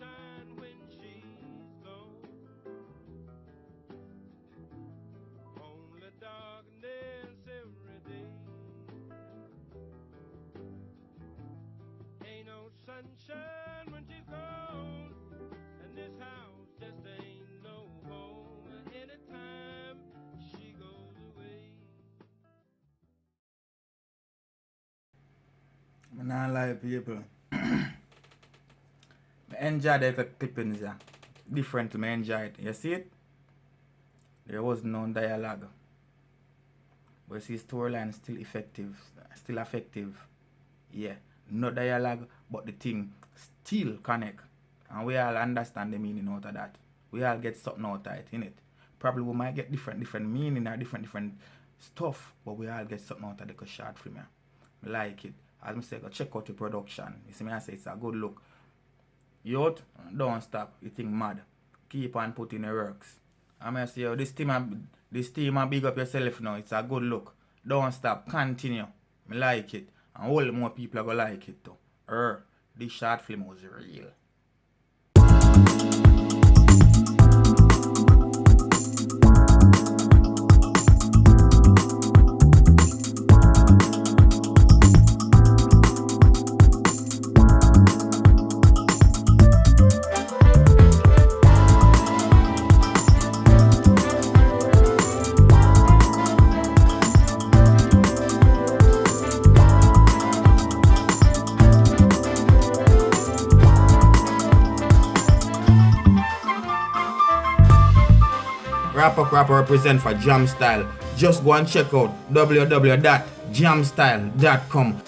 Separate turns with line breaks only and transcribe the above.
sunshine when she's gone. Only darkness every day. Ain't no sunshine when she's gone, and this house just ain't no home anytime she goes away.
I'm not lie people. I enjoy the clippings, yeah. Differently, I enjoy it. You see it? There was no dialogue. But you see, storyline still effective. Still effective. Yeah. No dialogue, but the thing still connect. And we all understand the meaning out of that. We all get something out of it, innit? Probably we might get different meaning or different stuff, but we all get something out of the short film, yeah. I like it. As I say, go check out the production. You see me, I say it's a good look. Youth, don't stop. You think mad. Keep on putting the works. I mean, say, this team, big up yourself now. It's a good look. Don't stop. Continue. I like it. And all more people are going to like it too. This short film was real. Rapper represent for Jam Style. Just go and check out www.jamstyle.com.